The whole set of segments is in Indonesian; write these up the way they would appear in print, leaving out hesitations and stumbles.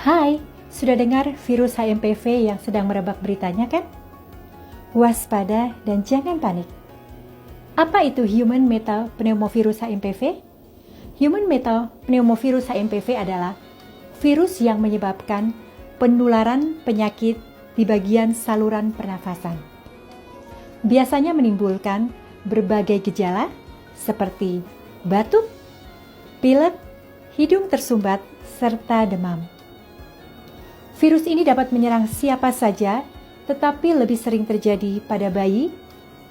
Hai, sudah dengar virus HMPV yang sedang merebak beritanya kan? Waspada dan jangan panik. Apa itu Human Metal Pneumovirus HMPV? Human Metal Pneumovirus HMPV adalah virus yang menyebabkan penularan penyakit di bagian saluran pernafasan. Biasanya menimbulkan berbagai gejala seperti batuk, pilek, hidung tersumbat, serta demam. Virus ini dapat menyerang siapa saja, tetapi lebih sering terjadi pada bayi,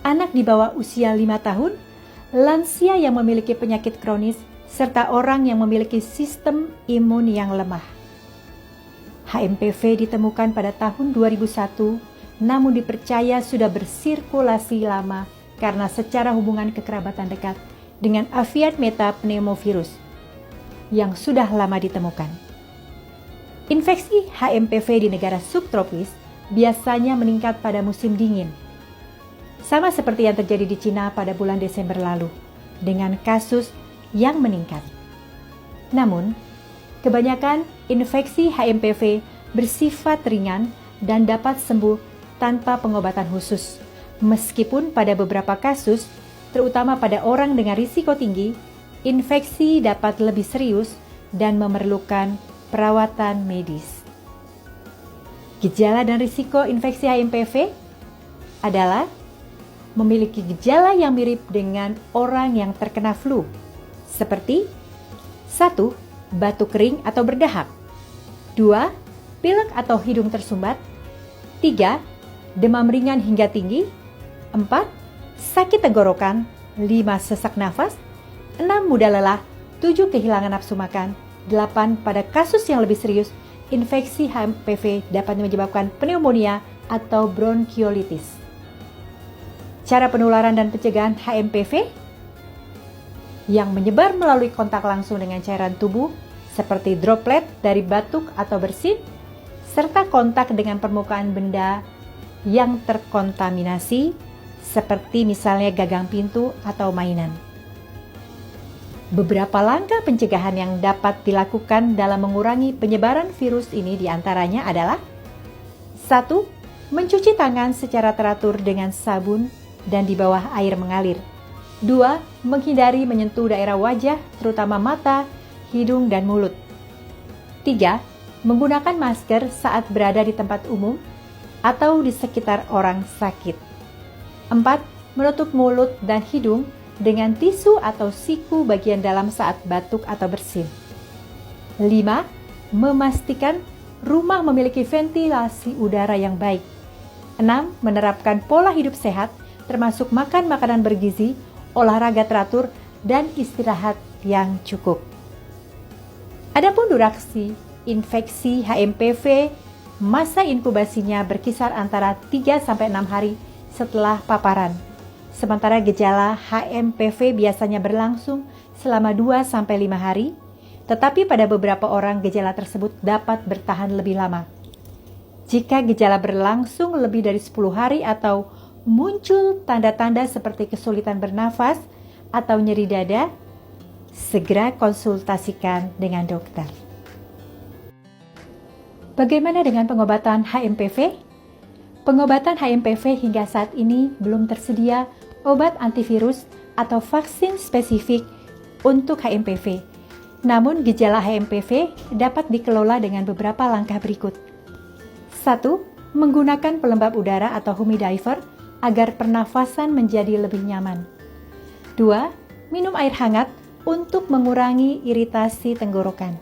anak di bawah usia 5 tahun, lansia yang memiliki penyakit kronis, serta orang yang memiliki sistem imun yang lemah. HMPV ditemukan pada tahun 2001, namun dipercaya sudah bersirkulasi lama karena secara hubungan kekerabatan dekat dengan avian metapneumovirus yang sudah lama ditemukan. Infeksi HMPV di negara subtropis biasanya meningkat pada musim dingin. Sama seperti yang terjadi di Cina pada bulan Desember lalu, dengan kasus yang meningkat. Namun, kebanyakan infeksi HMPV bersifat ringan dan dapat sembuh tanpa pengobatan khusus. Meskipun pada beberapa kasus, terutama pada orang dengan risiko tinggi, infeksi dapat lebih serius dan memerlukan perawatan medis. Gejala dan risiko infeksi HMPV adalah memiliki gejala yang mirip dengan orang yang terkena flu, seperti 1. Batuk kering atau berdahak, 2. Pilek atau hidung tersumbat, 3. Demam ringan hingga tinggi, 4. Sakit tenggorokan, 5. Sesak nafas, 6. Mudah lelah, 7. Kehilangan nafsu makan, 8. Pada kasus yang lebih serius, infeksi HMPV dapat menyebabkan pneumonia atau bronkiolitis. Cara penularan dan pencegahan HMPV yang menyebar melalui kontak langsung dengan cairan tubuh seperti droplet dari batuk atau bersin, serta kontak dengan permukaan benda yang terkontaminasi seperti misalnya gagang pintu atau mainan. Beberapa langkah pencegahan yang dapat dilakukan dalam mengurangi penyebaran virus ini diantaranya adalah 1. Mencuci tangan secara teratur dengan sabun dan di bawah air mengalir. 2. Menghindari menyentuh daerah wajah, terutama mata, hidung, dan mulut. 3. Menggunakan masker saat berada di tempat umum atau di sekitar orang sakit. 4. Menutup mulut dan hidung dengan tisu atau siku bagian dalam saat batuk atau bersin. 5. Memastikan rumah memiliki ventilasi udara yang baik. 6. Menerapkan pola hidup sehat, termasuk makan makanan bergizi, olahraga teratur, dan istirahat yang cukup. Adapun durasi infeksi HMPV, masa inkubasinya berkisar antara 3-6 hari setelah paparan. Sementara gejala HMPV biasanya berlangsung selama 2-5 hari, tetapi pada beberapa orang gejala tersebut dapat bertahan lebih lama. Jika gejala berlangsung lebih dari 10 hari atau muncul tanda-tanda seperti kesulitan bernafas atau nyeri dada, segera konsultasikan dengan dokter. Bagaimana dengan pengobatan HMPV? Pengobatan HMPV hingga saat ini belum tersedia obat antivirus atau vaksin spesifik untuk HMPV. Namun gejala HMPV dapat dikelola dengan beberapa langkah berikut. 1. Menggunakan pelembab udara atau humidifier agar pernafasan menjadi lebih nyaman. 2. Minum air hangat untuk mengurangi iritasi tenggorokan.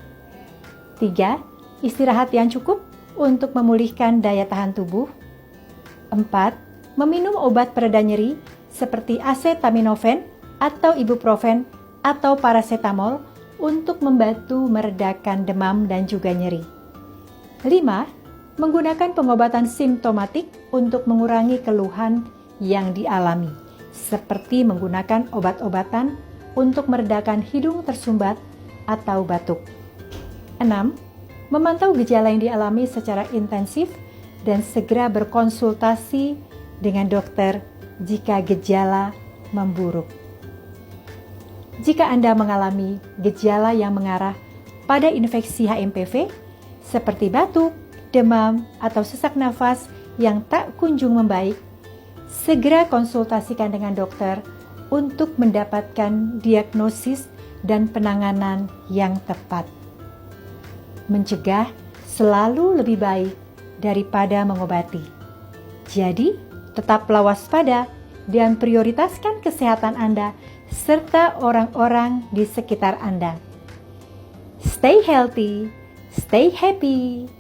3. Istirahat yang cukup untuk memulihkan daya tahan tubuh. 4. Meminum obat pereda nyeri seperti acetaminophen atau ibuprofen atau paracetamol untuk membantu meredakan demam dan juga nyeri. 5. Menggunakan pengobatan simptomatik untuk mengurangi keluhan yang dialami, seperti menggunakan obat-obatan untuk meredakan hidung tersumbat atau batuk. 6. Memantau gejala yang dialami secara intensif dan segera berkonsultasi dengan dokter jika gejala memburuk. Jika Anda mengalami gejala yang mengarah pada infeksi HMPV, seperti batuk, demam, atau sesak nafas yang tak kunjung membaik, segera konsultasikan dengan dokter untuk mendapatkan diagnosis dan penanganan yang tepat. Mencegah selalu lebih baik daripada mengobati. Jadi, tetaplah waspada dan prioritaskan kesehatan Anda serta orang-orang di sekitar Anda. Stay healthy, stay happy.